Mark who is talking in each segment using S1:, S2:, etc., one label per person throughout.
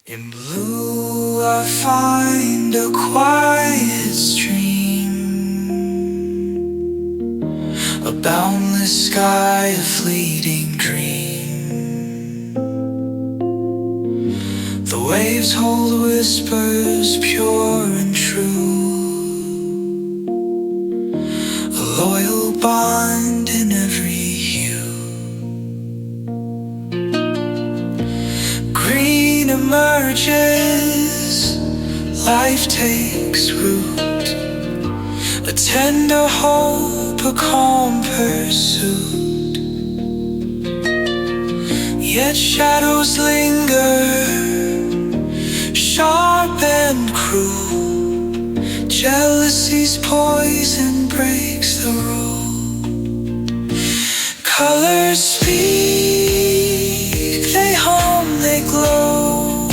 S1: In blue I find a quiet stream, a boundless sky, a fleeting dream. The waves hold whispers pure and true, a loyal bond in every hue. Green emerges, life takes root, a tender hope, a calm pursuit. Yet shadows linger, sharp and cruel. Jealousy's poison breaks the rule. Colors speak, they hum, they glow.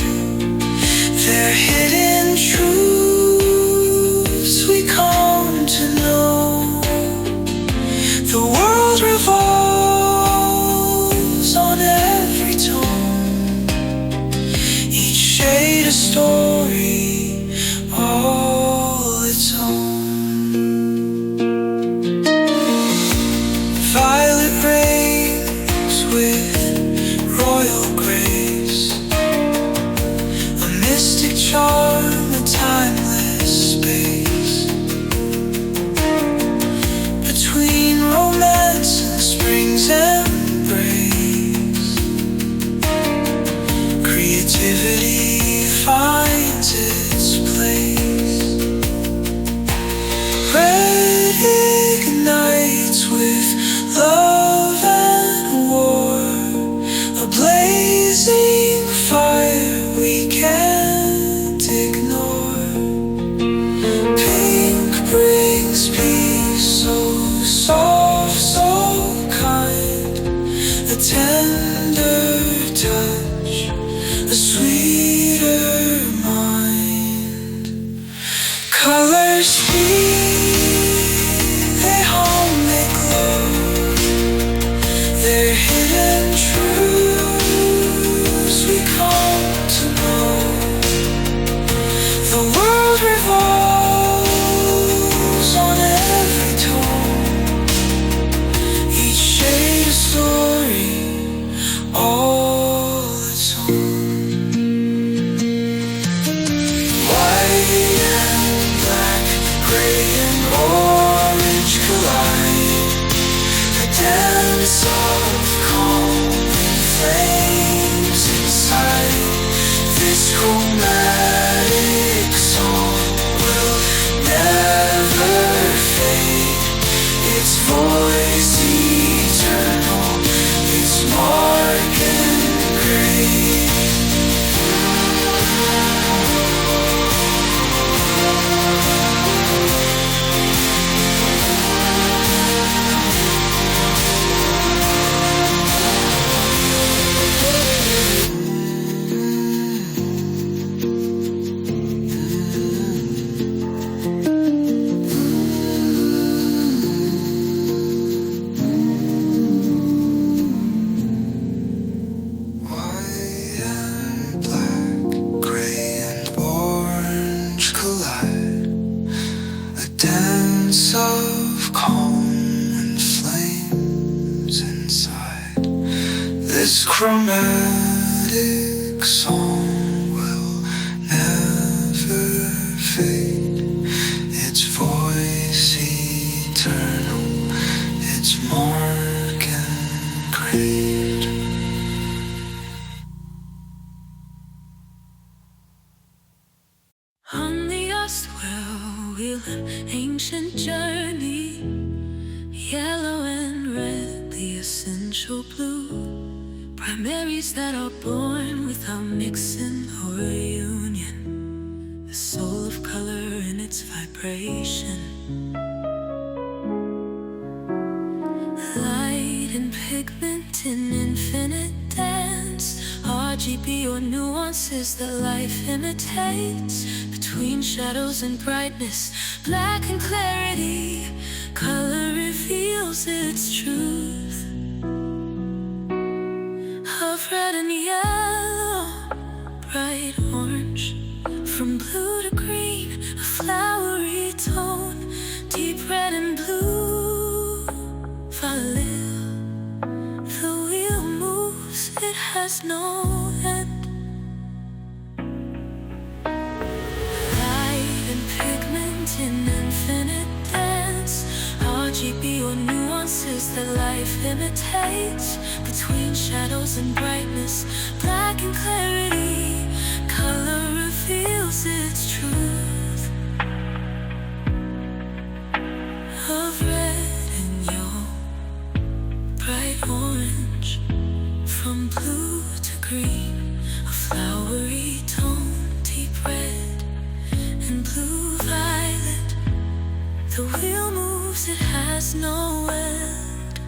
S1: They're hidden truths we come to know. The world revolves on every tone, each shade a story all its own. Violet reigns with royal grace, a mystic charm, a timeless space between romance and spring's embrace. Creativity finds its place. Red ignites with love and war, a blazing fire we can't ignore. Pink brings peace, so soft, so kind, a tender touch, a sweeter mind. Colors speak, they hum, they glow. They're hidden truths we come to know. The world revolves on every tone, each shade a story all its own. White and black, gray and orange collide, a dance of calm and flames inside. This chromatic song will never fade, its voice eternal, its mark engraved. White and black, gray and orange collide, a dance of calm and flames inside. This chromatic song will never fade, its voice eternal, its mark engraved.
S2: On the Ostwell wheel, an ancient journey, yellow and red, the essential blue, primaries that are born without mixing or union, the soul of color in its vibration. Light and pigment in infinite dance, RGB or nuances that life imitates. Between shadows and brightness, black and clarity, color reveals its truth. Of red and yellow, bright orange. From blue to green, a flowery tone. Deep red and blue, violet. The wheel moves, it has no end. Light and pigment in infinite dance. RGB or nuances that life imitates. Between shadows and brightness, black and clarity, color reveals its truth. Of red and yellow, bright orange. From blue to green, a flowery tone. Deep red and blue violet. The wheel moves, it has no end.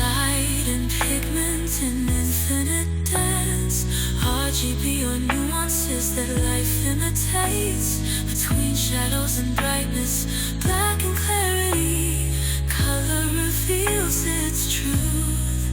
S2: Light and pigment in infinite dance. RGB or nuances that life imitates. Between shadows and brightness, black and clarity, color reveals its truth.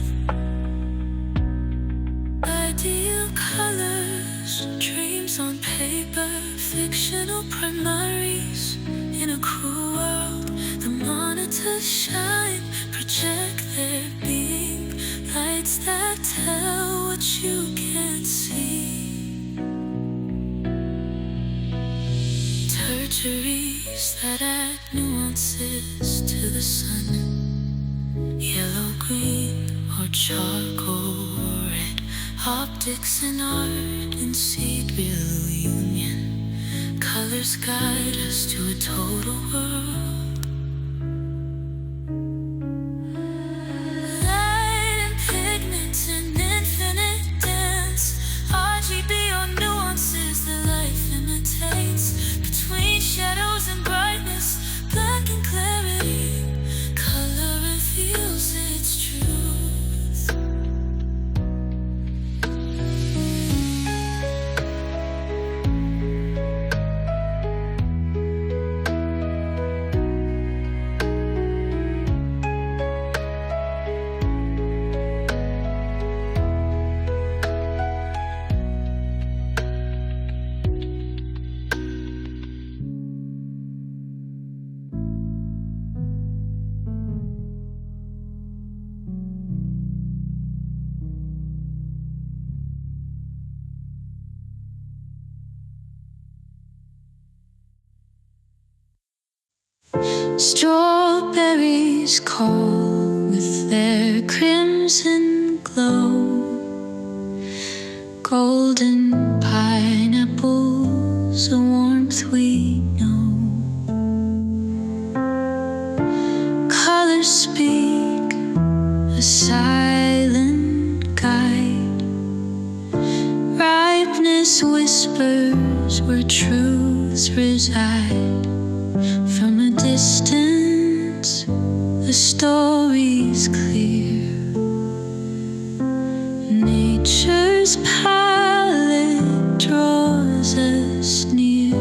S2: Ideal colors, dreams on paper, fictional primaries. In a cruel world, the monitors shine, project their beam, lights that tell what you can't see. Tertiaries that add nuances to the sun. Yellow, green, or charcoal red. Optics and art in secret union. Colors guide us to a total world. Light and pigments in infinite dance. RGB or nuances that life imitates. Between shadows and brightness, black and clarity, color reveals its truth. Strawberries call with their crimson glow. Golden pineapples, a warmth we know. Colors speak, a silent guide. Ripeness whispers where truths reside. From a distance, the story's clear. Nature's palette draws us near.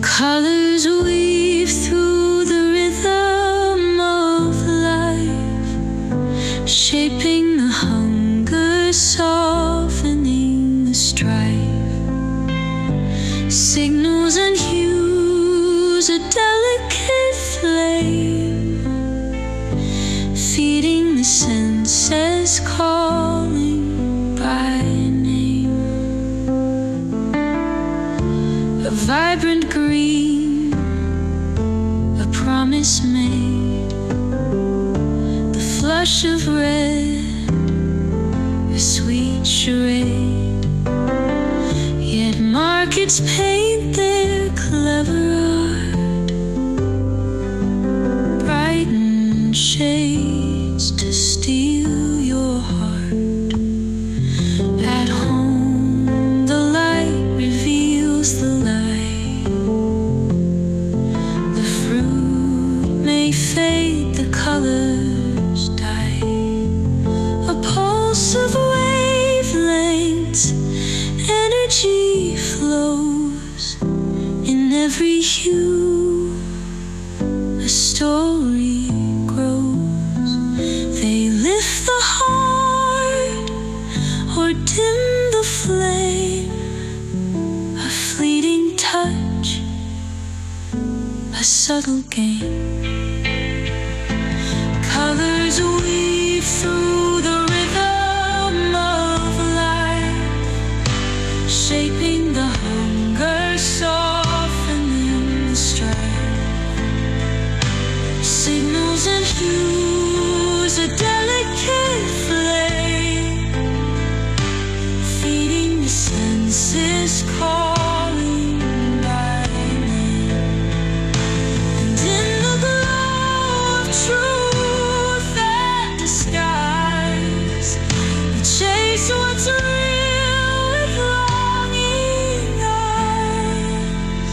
S2: Colors weave through the rhythm of life, shaping the hunger, softening the strife. Signals and hues, a delicate flame, feeding the senses, calling by name. A vibrant green, a promise made. The flush of red, a sweet charade. Yet markets paint their clever art, brighten shades to steal your heart. At home, the light reveals the light. The fruit may fade, the colors die. A pulse of wavelengths, energy flows in every hue. A story grows. They lift the a subtle game. Colors weave through the rhythm of life, shaping the hunger, softening the strife. Signals and hues, a delicate flame, feeding the senses, calling by name. And in the glow of truth and disguise, we chase what's real with longing eyes.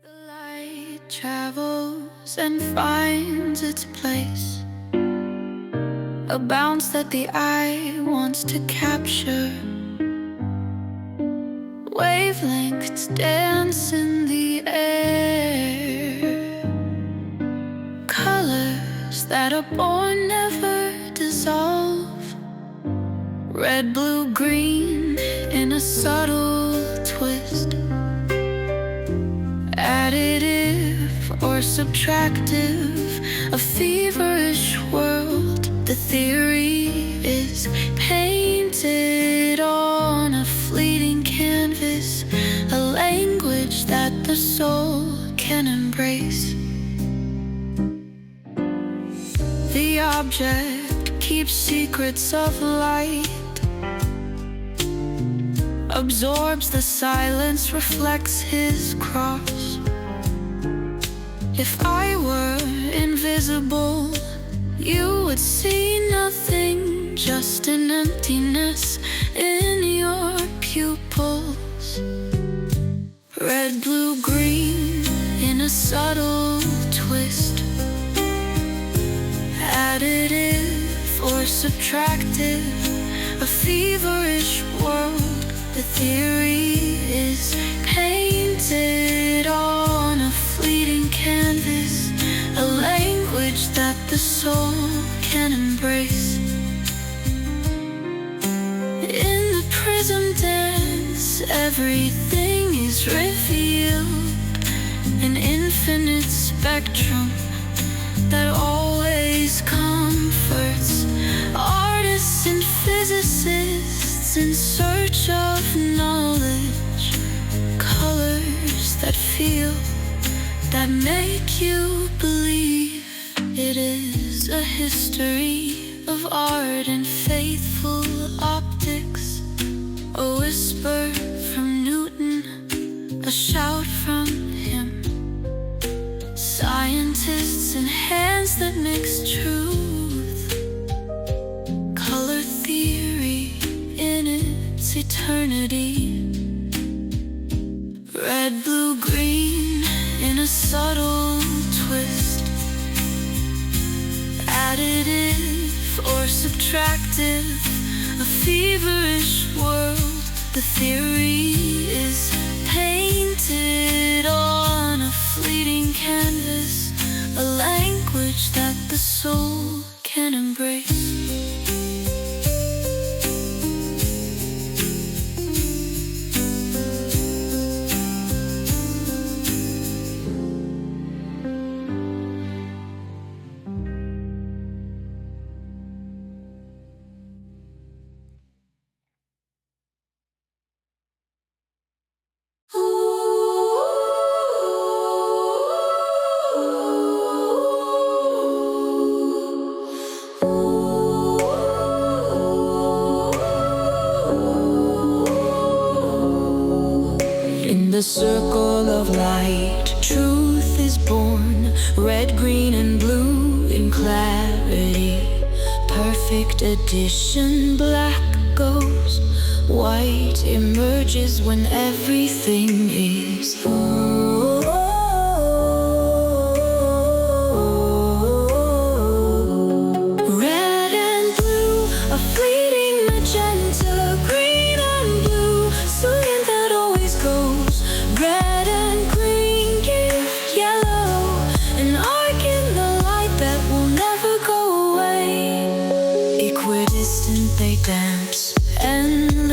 S2: The light travels and finds its place, a bounce that the eye wants to capture. Wavelengths dance in the air, colors that are born never dissolve. Red, blue, green in a subtle twist, additive or subtractive, a feverish world. The theory is painted on a fleeting canvas, a language that the soul can embrace. The object keeps secrets of light, absorbs the silence, reflects his cross. If I were invisible, you would see nothing, just an emptiness in your pupils. Red, blue, green in a subtle twist, additive or subtractive, a feverish world. The theory is painted on a fleeting canvas, a language that the soul can embrace. In the prism dance, everything is revealed, an infinite spectrum that always comforts. Artists and physicists in search of knowledge, colors that feel, that make you believe. It is a history of art and faithful optics, a whisper from Newton, a shout from him. Scientists in hands that mix truth, color theory in its eternity. Red, blue, green in a subtle twist, additive or subtractive, a feverish world. The theory is painted on a fleeting canvas, a language that the soul can embrace. In the circle of light, truth is born, red, green, and blue in clarity. Perfect addition, black goes, white emerges when everything is. Red and blue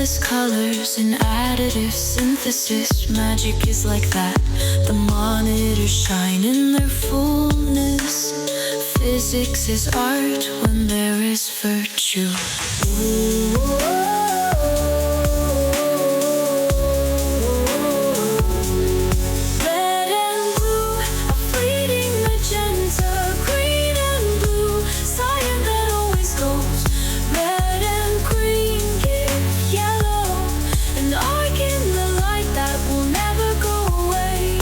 S2: endless colors and additive synthesis. Magic is like that. The monitors shine in their fullness. Physics is art when there is virtue. Red and blue, a fleeting magenta. Green and blue, cyan that always goes. Red and green give yellow, an arc in the light that will never go away.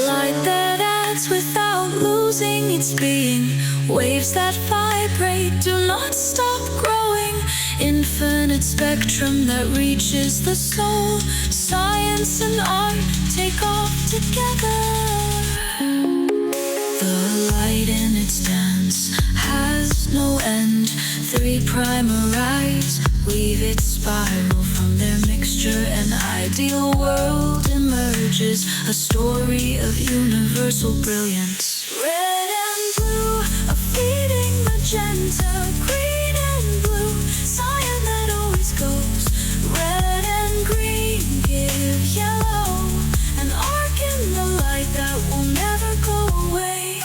S2: Light that adds without losing its being. Waves that vibrate, do not stop growing. Infinite spectrum that reaches the soul. Science and art take off together. The light in its dance has no end. Three primarios weave its spiral. From their mixture an ideal world emerges. A story of universal brilliance. Red and blue, a fleeting magenta. Green and blue, cyan that always goes. Red and green give yellow, an arc in the light that will never go away.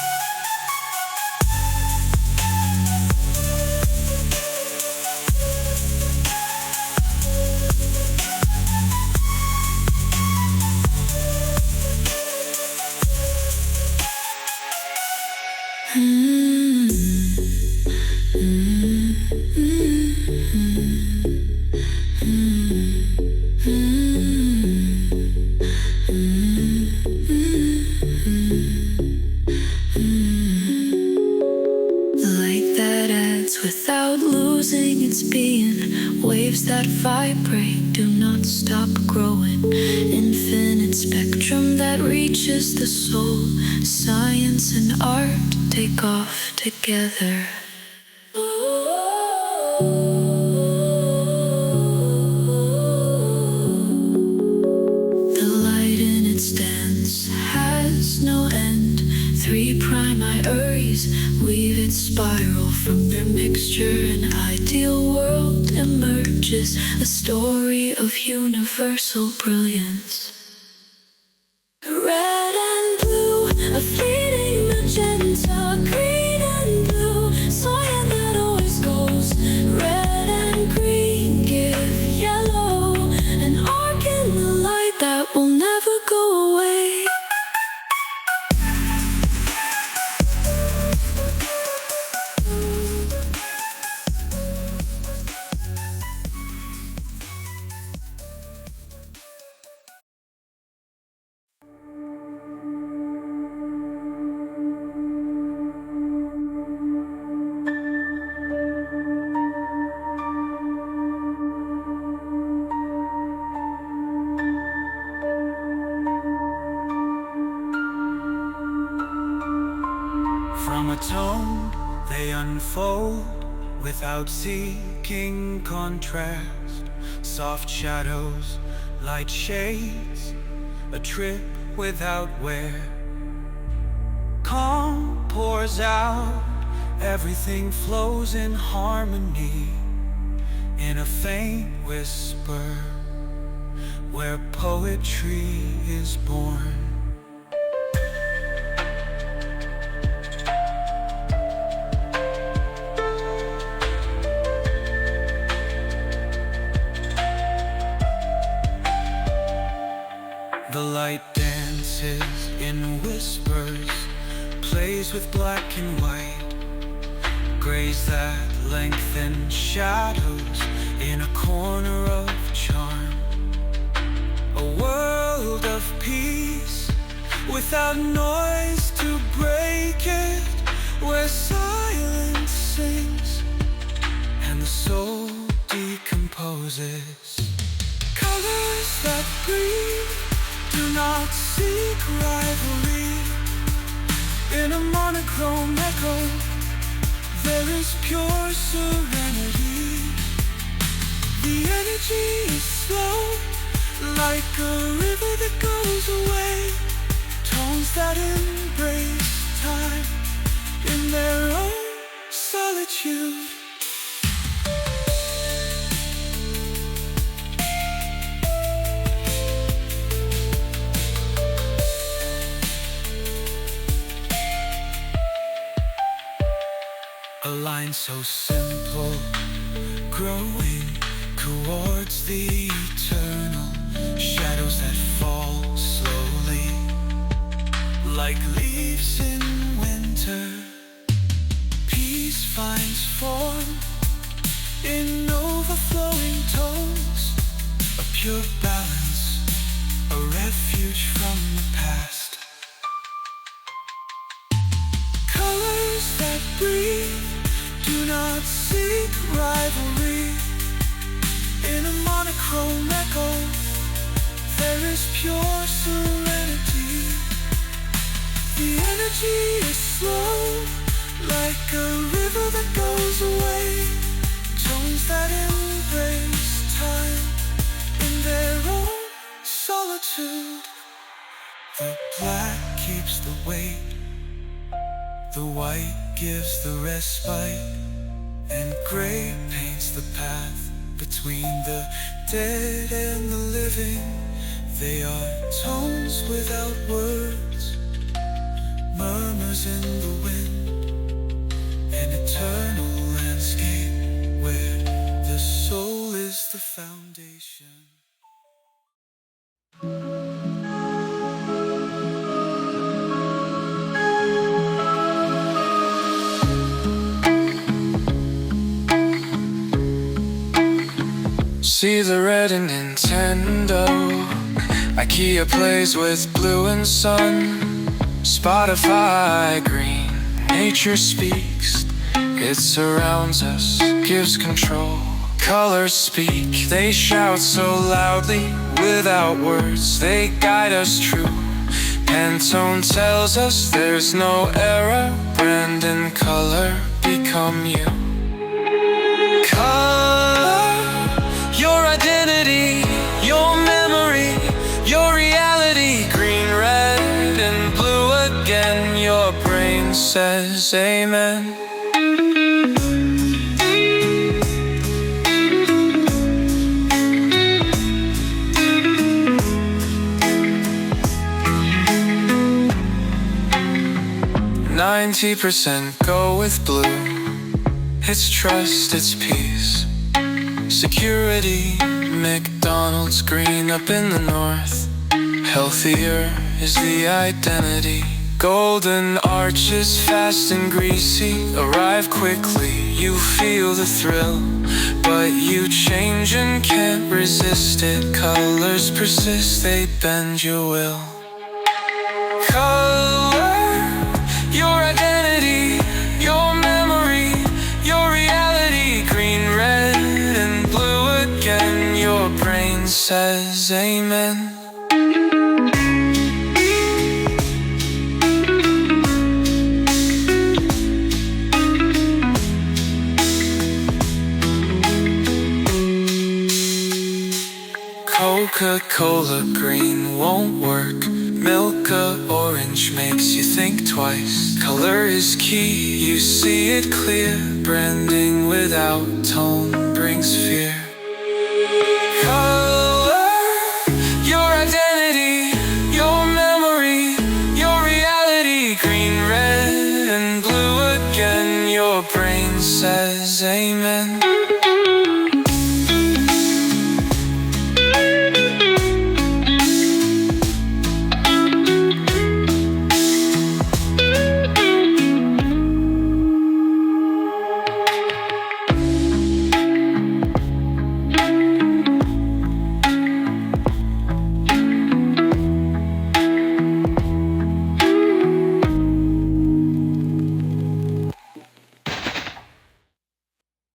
S2: Without losing its being. Waves that vibrate, do not stop growing. Infinite spectrum that reaches the soul. Science and art take off together. The light in its dance has no end. Three primarios weave its spiral. From their mixture an ideal world emerges. A story of universal brilliance. Red and blue, a fleeting magenta. Green and blue, cyan that always goes. Red and green give yellow, an arc in the light that will never go away.
S1: From a tone they unfold without seeking contrast. Soft shadows, light shades, a trip without wear. Calm pours out, everything flows in harmony. In a faint whisper, where poetry is born. The light dances in whispers, plays with black and white, grays that lengthen shadows in a corner of charm. A world of peace, without noise to break it, where silence sings and the soul decomposes. Colors that breathe, do not seek rivalry. In a monochrome echo, there is pure serenity. The energy is slow, like a river that goes away. Tones that embrace time in their own solitude. mind so simple, growing towards the eternal. Shadows that fall slowly, like leaves in winter. Peace finds form in overflowing tones, a pure balance, a refuge from the past. Colors that breathe, do not seek rivalry. In a monochrome echo, there is pure serenity. The energy is slow, like a river that goes away. Tones that embrace time in their own solitude. The black keeps the weight, the white gives the respite, and gray paints the path between the dead and the living. They are tones without words, murmurs in the wind, an eternal landscape where the soul is the foundation. See the red in Nintendo, IKEA plays with blue and sun, Spotify green, nature speaks, it surrounds us, gives control. Colors speak, they shout so loudly, without words, they guide us true. Pantone tells us there's no error, brand and color become you. Your identity, your memory, your reality. Green, red, and blue again. Your brain says amen. %, go with blue. It's trust, it's peace, security. McDonald's green up in the north. Healthier is the identity. Golden arches, fast and greasy, arrive quickly, you feel the thrill. But you change and can't resist it. Colors persist, they bend your will. Color, your identity, your memory, your reality. Green, red, and blue again. Your brain says amen. Coca-Cola green won't work. Milka orange makes you think twice. Color is key, you see it clear. Branding without tone brings fear.